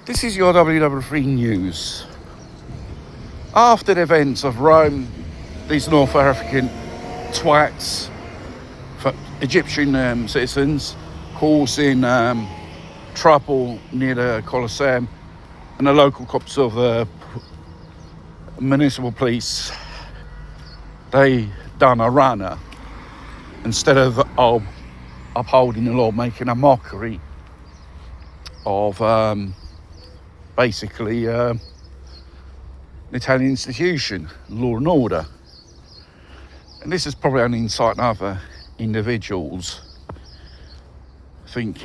This is your WW3 News. After the events of Rome, these North African twats, Egyptian citizens, causing trouble near the Colosseum, and the local cops of the municipal police, they done a runner instead of upholding the law, making a mockery of basically the Italian institution, law and order. And this is probably only inciting other individuals. I think,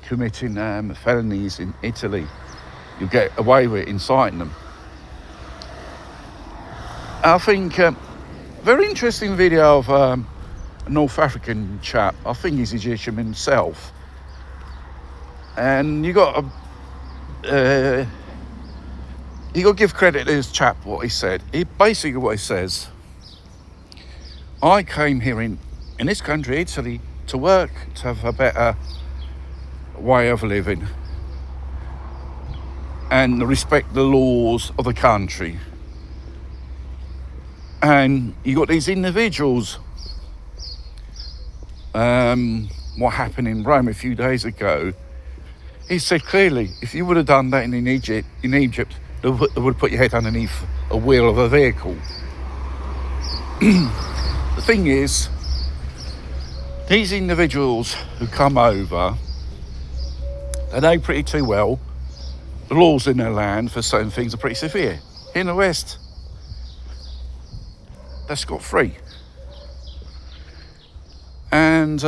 committing felonies in Italy, you get away with it, inciting them. I think very interesting video of a North African chap. I think he's Egyptian himself, and you got to give credit to this chap. What he said, what he says: I came here in this country, Italy, to work, to have a better way of living and respect the laws of the country. And you got these individuals. What happened in Rome a few days ago? He said clearly, if you would have done that in Egypt, they would have put your head underneath a wheel of a vehicle. The thing is, these individuals who come over, they know pretty too well the laws in their land for certain things are pretty severe. In the West, they're scot-free. And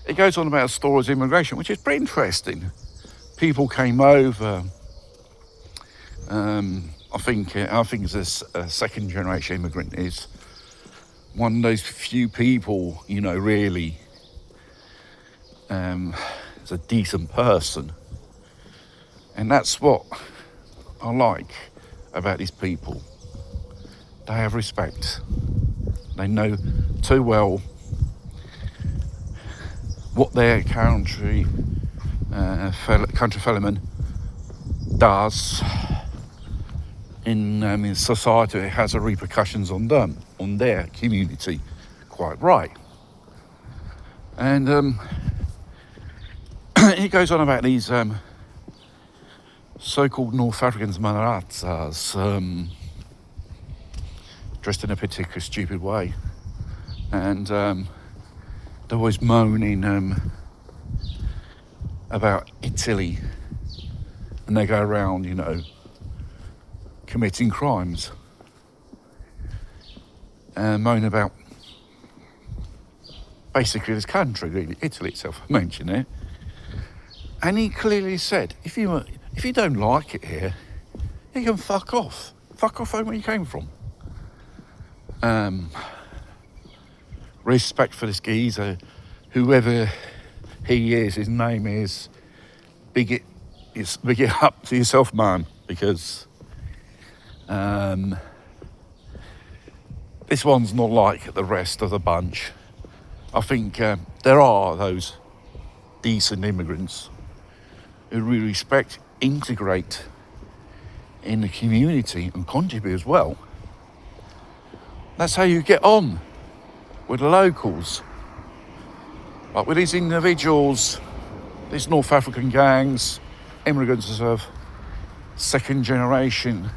it goes on about stories of immigration, which is pretty interesting. People came over. I think it's a second generation immigrant is one of those few people, really is a decent person. And that's what I like about these people. They have respect. They know too well what their country fellowman does in society. It has a repercussions on them, on their community. Quite right. And he goes on about these so-called North Africans, Manarazas, dressed in a particular stupid way, and they're always moaning about Italy, and they go around, committing crimes, and moan about basically this country, really, Italy itself. I mentioned it, and he clearly said, if you don't like it here, you can fuck off home where you came from. Respect for this geezer, whoever he is, his name is, big it up to yourself, man, because this one's not like the rest of the bunch. I think there are those decent immigrants who really respect, integrate in the community and contribute as well. That's how you get on with the locals. But with these individuals, these North African gangs, immigrants of second generation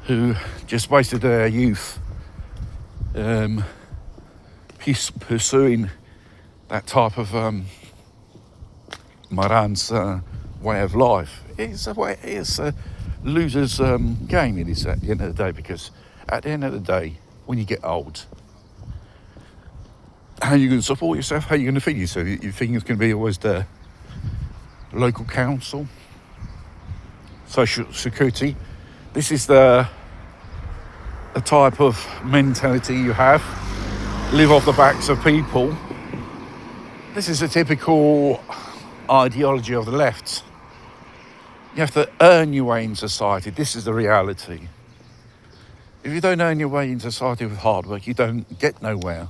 who just wasted their youth pursuing that type of Maran's way of life. It's a loser's game, it is, at the end of the day, because at the end of the day, when you get old, how are you going to support yourself? How are you going to feed yourself? You think it's going to be always the local council, social security? This is the type of mentality you have. Live off the backs of people. This is a typical ideology of the left. You have to earn your way in society. This is the reality. If you don't earn your way in society with hard work, you don't get nowhere.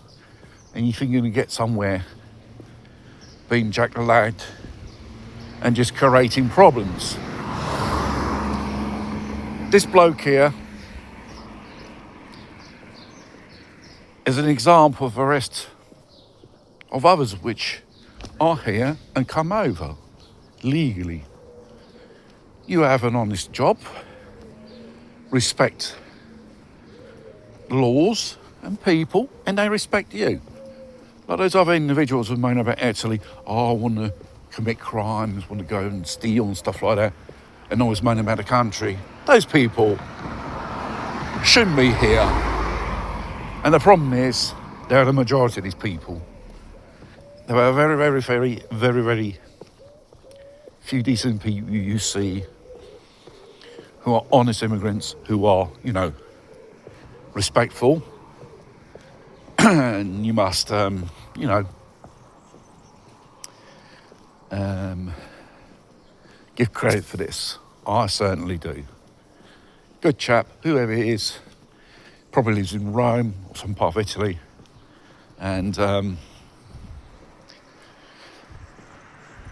And you think you're going to get somewhere being Jack the Lad and just creating problems. This bloke here is an example of the rest of others which are here and come over legally. You have an honest job, respect laws and people, and they respect you. Like those other individuals who moan about Italy, I want to commit crimes, want to go and steal and stuff like that, and always moan about the country. Those people shouldn't be here. And the problem is, they're the majority of these people. There are very few decent people you see who are honest immigrants, who are, respectful. And you must, give credit for this. I certainly do. Good chap, whoever he is, probably lives in Rome or some part of Italy. And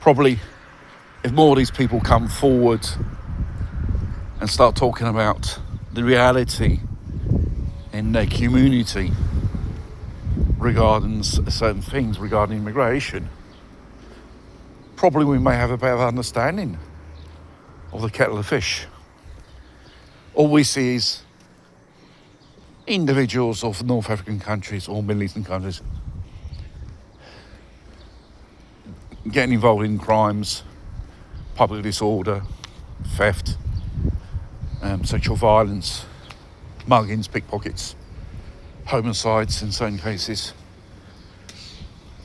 probably if more of these people come forward and start talking about the reality in their community regarding certain things regarding immigration, probably we may have a better understanding of the kettle of fish. All we see is individuals of North African countries or Middle Eastern countries getting involved in crimes, public disorder, theft, sexual violence, muggings, pickpockets, homicides in certain cases.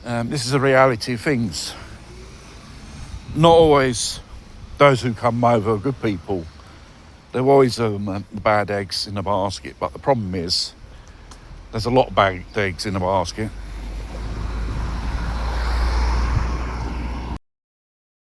This is a reality of things. Not always those who come over are good people. There are always bad eggs in the basket, but the problem is there's a lot of bad eggs in the basket.